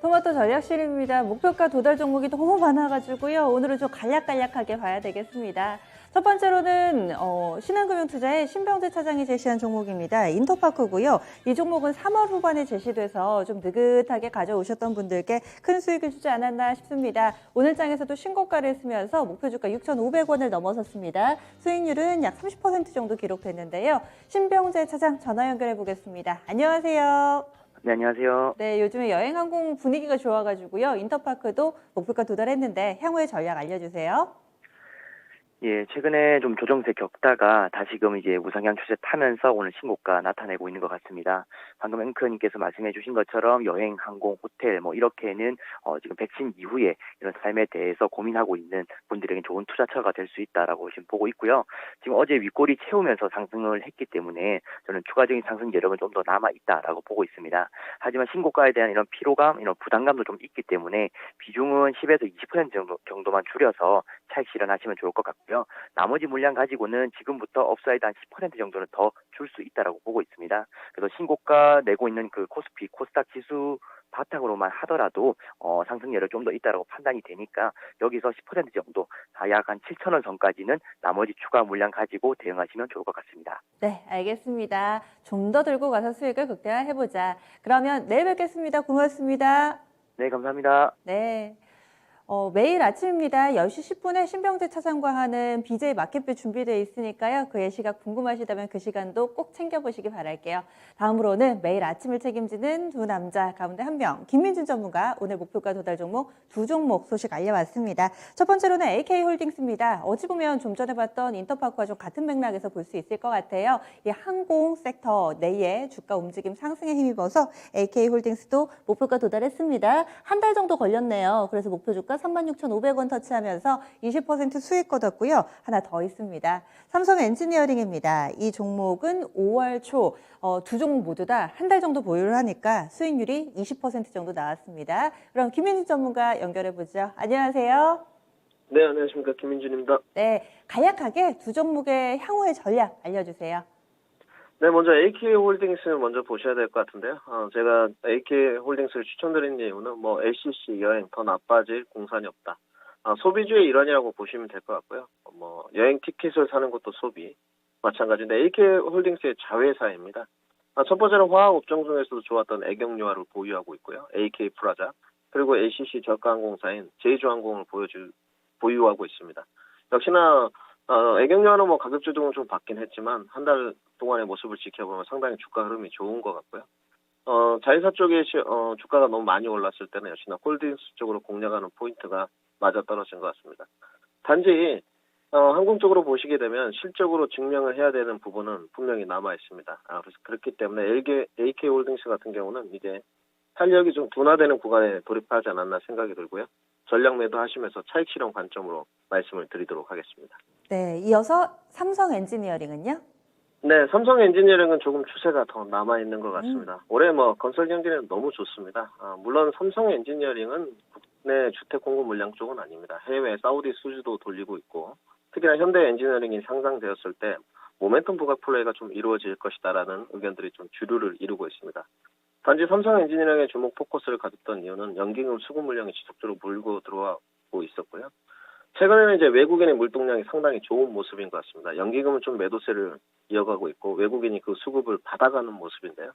토마토 전략실입니다. 목표가 도달 종목이 너무 많아가지고요. 오늘은 좀 간략간략하게 봐야 되겠습니다. 첫 번째로는 신한금융투자의 신병재 차장이 제시한 종목입니다. 인터파크고요. 이 종목은 3월 후반에 제시돼서 좀 느긋하게 가져오셨던 분들께 큰 수익을 주지 않았나 싶습니다. 오늘 장에서도 신고가를 쓰면서 목표 주가 6,500원을 넘어섰습니다. 수익률은 약 30% 정도 기록됐는데요. 신병재 차장 전화 연결해 보겠습니다. 안녕하세요. 네, 안녕하세요. 네, 요즘에 여행항공 분위기가 좋아가지고요. 인터파크도 목표가 도달했는데 향후의 전략 알려주세요. 예, 최근에 좀 조정세 겪다가 다시금 이제 우상향 추세 타면서 오늘 신고가 나타내고 있는 것 같습니다. 방금 앵커님께서 말씀해 주신 것처럼 여행, 항공, 호텔 이렇게는 지금 백신 이후에 이런 삶에 대해서 고민하고 있는 분들에게 좋은 투자처가 될 수 있다라고 지금 보고 있고요. 지금 어제 윗꼬리 채우면서 상승을 했기 때문에 저는 추가적인 상승 여력은 좀 더 남아 있다라고 보고 있습니다. 하지만 신고가에 대한 이런 피로감, 이런 부담감도 좀 있기 때문에 비중은 10에서 20% 정도만 줄여서 차익 실현하시면 좋을 것 같고요. 나머지 물량 가지고는 지금부터 업사이드 한 10% 정도는 더 줄 수 있다라고 보고 있습니다. 그래서 신고가 내고 있는 그 코스피, 코스닥 지수 바탕으로만 하더라도 상승 여력이 좀 더 있다라고 판단이 되니까 여기서 10% 정도, 약 한 7,000원 선까지는 나머지 추가 물량 가지고 대응하시면 좋을 것 같습니다. 네, 알겠습니다. 좀 더 들고 가서 수익을 극대화해보자. 그러면 내일 뵙겠습니다. 고맙습니다. 네, 감사합니다. 네. 매일 아침입니다. 10시 10분에 신병재 차장과 하는 BJ 마켓뷰 준비되어 있으니까요. 그 예시가 궁금하시다면 그 시간도 꼭 챙겨보시기 바랄게요. 다음으로는 매일 아침을 책임지는 두 남자 가운데 한 명, 김민준 전문가 오늘 목표가 도달 종목 두 종목 소식 알려왔습니다. 첫 번째로는 AK홀딩스입니다. 어찌 보면 좀 전에 봤던 인터파크와 좀 같은 맥락에서 볼 수 있을 것 같아요. 이 항공 섹터 내의 주가 움직임 상승에 힘입어서 AK홀딩스도 목표가 도달했습니다. 한 달 정도 걸렸네요. 그래서 목표 주가 36,500원 터치하면서 20% 수익 거뒀고요. 하나 더 있습니다. 삼성 엔지니어링입니다. 이 종목은 5월 초 두 종목 모두 다 한 달 정도 보유를 하니까 수익률이 20% 정도 나왔습니다. 그럼 김민준 전문가 연결해 보죠. 안녕하세요. 네, 안녕하십니까. 김민준입니다. 네, 간략하게 두 종목의 향후의 전략 알려주세요. 네, 먼저 AK홀딩스를 먼저 보셔야 될 것 같은데요. 제가 AK홀딩스를 추천드리는 이유는 LCC 여행 더 나빠질 공산이 없다. 소비주의 일환이라고 보시면 될 것 같고요. 여행 티켓을 사는 것도 소비. 마찬가지인데 AK홀딩스의 자회사입니다. 첫 번째는 화학 업종 중에서도 좋았던 애경유화를 보유하고 있고요. AK프라자 그리고 LCC 저가항공사인 제주항공을 보유하고 있습니다. 역시나 애경유화는 가격 조정은 좀 받긴 했지만 한 달 동안의 모습을 지켜보면 상당히 주가 흐름이 좋은 것 같고요. 자회사 쪽에 주가가 너무 많이 올랐을 때는 역시나 홀딩스 쪽으로 공략하는 포인트가 맞아떨어진 것 같습니다. 단지 항공 쪽으로 보시게 되면 실적으로 증명을 해야 되는 부분은 분명히 남아 있습니다. 그래서 그렇기 때문에 AK홀딩스 같은 경우는 이제 탄력이 좀 둔화되는 구간에 돌입하지 않았나 생각이 들고요. 전략 매도하시면서 차익 실현 관점으로 말씀을 드리도록 하겠습니다. 네, 이어서 삼성 엔지니어링은요? 네, 삼성 엔지니어링은 조금 추세가 더 남아있는 것 같습니다. 올해 건설 경기는 너무 좋습니다. 물론 삼성 엔지니어링은 국내 주택 공급 물량 쪽은 아닙니다. 해외 사우디 수주도 돌리고 있고, 특히나 현대 엔지니어링이 상장되었을 때 모멘텀 부각 플레이가 좀 이루어질 것이다라는 의견들이 좀 주류를 이루고 있습니다. 단지 삼성 엔지니어링의 주목 포커스를 가졌던 이유는 연기금 수급 물량이 지속적으로 물고 들어오고 있었고요. 최근에는 이제 외국인의 물동량이 상당히 좋은 모습인 것 같습니다. 연기금은 좀 매도세를 이어가고 있고 외국인이 그 수급을 받아가는 모습인데요.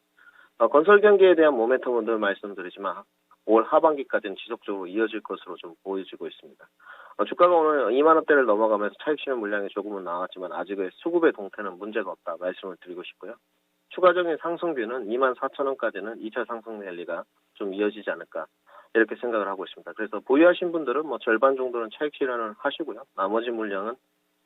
건설 경기에 대한 모멘텀은 늘 말씀드리지만 올 하반기까지는 지속적으로 이어질 것으로 좀 보여지고 있습니다. 주가가 오늘 2만 원대를 넘어가면서 차익 실현 물량이 조금은 나왔지만 아직의 수급의 동태는 문제가 없다 말씀을 드리고 싶고요. 추가적인 상승뷰는 2만 4천 원까지는 2차 상승 랠리가 좀 이어지지 않을까 이렇게 생각을 하고 있습니다. 그래서 보유하신 분들은 절반 정도는 차익 실현을 하시고요. 나머지 물량은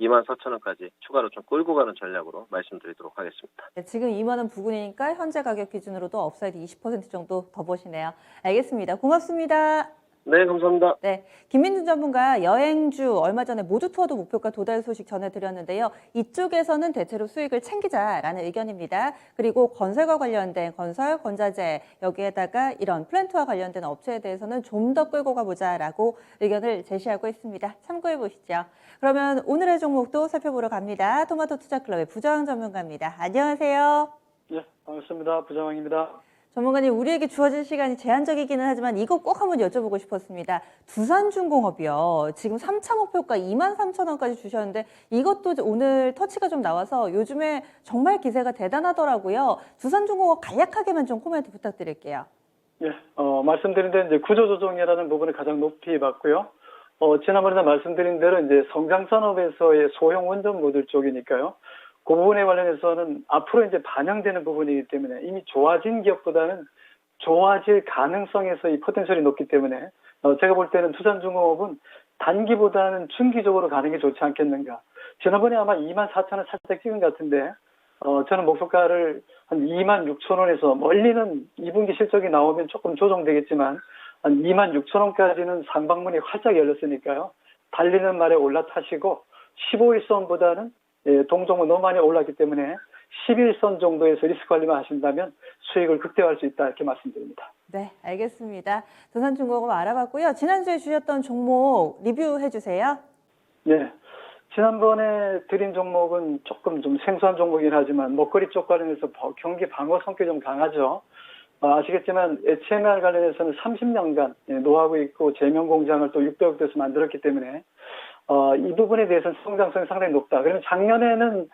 2만 4천 원까지 추가로 좀 끌고 가는 전략으로 말씀드리도록 하겠습니다. 네, 지금 2만 원 부근이니까 현재 가격 기준으로도 업사이드 20% 정도 더 보시네요. 알겠습니다. 고맙습니다. 네, 감사합니다. 네, 김민준 전문가 여행주 얼마 전에 모두 투어도 목표가 도달 소식 전해드렸는데요. 이쪽에서는 대체로 수익을 챙기자라는 의견입니다. 그리고 건설과 관련된 건설, 건자재 여기에다가 이런 플랜트와 관련된 업체에 대해서는 좀 더 끌고 가보자라고 의견을 제시하고 있습니다. 참고해 보시죠. 그러면 오늘의 종목도 살펴보러 갑니다. 토마토 투자클럽의 부정환 전문가입니다. 안녕하세요. 네, 반갑습니다. 부장왕입니다. 전문가님, 우리에게 주어진 시간이 제한적이기는 하지만 이거 꼭 한번 여쭤보고 싶었습니다. 두산중공업이요. 지금 3차 목표가 23,000원까지 주셨는데 이것도 오늘 터치가 좀 나와서 요즘에 정말 기세가 대단하더라고요. 두산중공업 간략하게만 좀 코멘트 부탁드릴게요. 예, 말씀드린 대로 이제 구조조정이라는 부분을 가장 높이 봤고요. 지난번에 말씀드린 대로 이제 성장산업에서의 소형 원전 모듈 쪽이니까요. 그 부분에 관련해서는 앞으로 이제 반영되는 부분이기 때문에 이미 좋아진 기업보다는 좋아질 가능성에서의 포텐셜이 높기 때문에 제가 볼 때는 두산중공업은 단기보다는 중기적으로 가는 게 좋지 않겠는가. 지난번에 아마 24,000원 살짝 찍은 것 같은데 저는 목표가를 한 26,000원에서 멀리는 2분기 실적이 나오면 조금 조정되겠지만 한 26,000원까지는 상방문이 활짝 열렸으니까요. 달리는 말에 올라타시고 15일선보다는 동종은 너무 많이 올랐기 때문에 11선 정도에서 리스크 관리만 하신다면 수익을 극대화할 수 있다 이렇게 말씀드립니다. 네, 알겠습니다. 두산중공업 알아봤고요. 지난주에 주셨던 종목 리뷰해 주세요. 네. 지난번에 드린 종목은 조금 좀 생소한 종목이긴 하지만 먹거리 쪽 관련해서 경기 방어 성격이 좀 강하죠. 아시겠지만 HMR 관련해서는 30년간 노하고 있고 제명 공장을 또 600억 대에서 만들었기 때문에 이 부분에 대해서는 성장성이 상당히 높다. 그러면 작년에는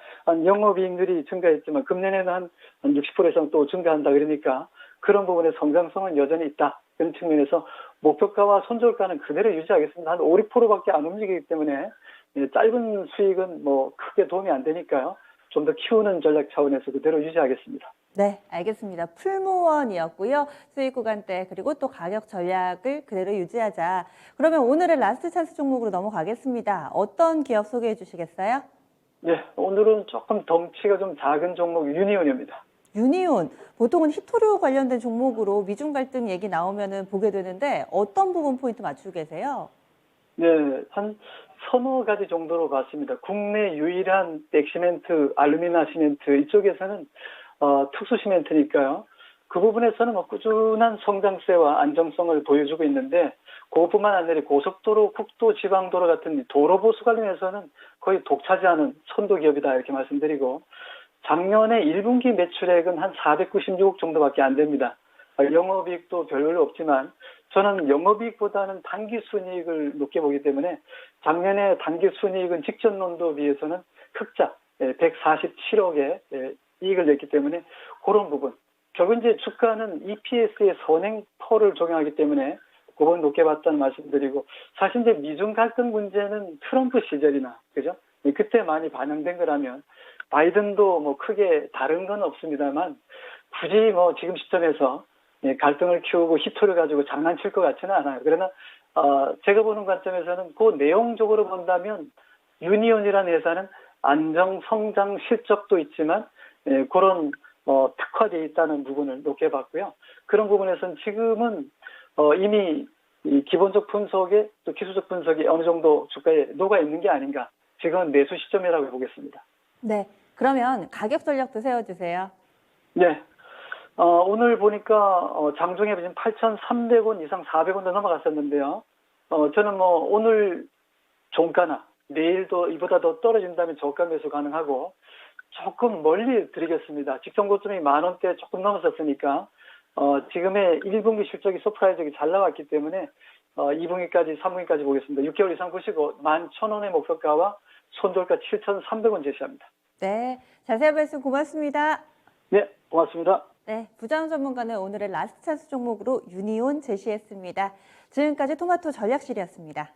영업이익률이 증가했지만 금년에는 한 60% 이상 또 증가한다. 그러니까 그런 부분의 성장성은 여전히 있다. 그런 측면에서 목표가와 손절가는 그대로 유지하겠습니다. 한 5, 6%밖에 안 움직이기 때문에 짧은 수익은 뭐 크게 도움이 안 되니까요. 좀 더 키우는 전략 차원에서 그대로 유지하겠습니다. 네, 알겠습니다. 풀무원이었고요. 수익 구간대 그리고 또 가격 전략을 그대로 유지하자. 그러면 오늘의 라스트 찬스 종목으로 넘어가겠습니다. 어떤 기업 소개해 주시겠어요? 네, 오늘은 조금 덩치가 좀 작은 종목 유니온입니다. 유니온, 보통은 히토류 관련된 종목으로 미중 갈등 얘기 나오면은 보게 되는데 어떤 부분 포인트 맞추고 계세요? 네, 한 서너 가지 정도로 봤습니다. 국내 유일한 엑시멘트, 알루미나 시멘트 이쪽에서는 특수 시멘트니까요. 그 부분에서는 뭐 꾸준한 성장세와 안정성을 보여주고 있는데 그것뿐만 아니라 고속도로, 국도, 지방도로 같은 도로 보수 관련해서는 거의 독차지하는 선도 기업이다 이렇게 말씀드리고 작년에 1분기 매출액은 한 496억 정도밖에 안 됩니다. 영업이익도 별로 없지만 저는 영업이익보다는 단기순이익을 높게 보기 때문에 작년에 단기순이익은 직전 연도에 비해서는 흑자 147억의 이익을 냈기 때문에 그런 부분. 결국 이제 주가는 EPS의 선행포를 적용하기 때문에 그건 높게 봤다는 말씀드리고 사실 이제 미중 갈등 문제는 트럼프 시절이나 그죠? 그때 많이 반영된 거라면 바이든도 뭐 크게 다른 건 없습니다만 굳이 뭐 지금 시점에서 갈등을 키우고 히토를 가지고 장난칠 것 같지는 않아요. 그러나 제가 보는 관점에서는 그 내용적으로 본다면 유니온이라는 회사는 안정, 성장, 실적도 있지만 그런 특화되어 있다는 부분을 높게 봤고요. 그런 부분에서는 지금은 이미 이 기본적 분석에 또 기술적 분석이 어느 정도 주가에 녹아 있는 게 아닌가. 지금은 매수 시점이라고 보겠습니다. 네, 그러면 가격 전략도 세워주세요. 네. 오늘 보니까 장중에 지금 8,300원 이상 400원도 넘어갔었는데요. 저는 뭐 오늘 종가나 내일도 이보다 더 떨어진다면 저가 매수 가능하고 조금 멀리 드리겠습니다. 직전 고점이 10,000원대 조금 넘었었으니까 지금의 1분기 실적이 서프라이즈하게 잘 나왔기 때문에 2분기까지 3분기까지 보겠습니다. 6개월 이상 보시고 11,000원의 목표가와 손절가 7,300원 제시합니다. 네, 자세한 말씀 고맙습니다. 네, 고맙습니다. 네, 부장 전문가는 오늘의 라스트 찬스 종목으로 유니온 제시했습니다. 지금까지 토마토 전략실이었습니다.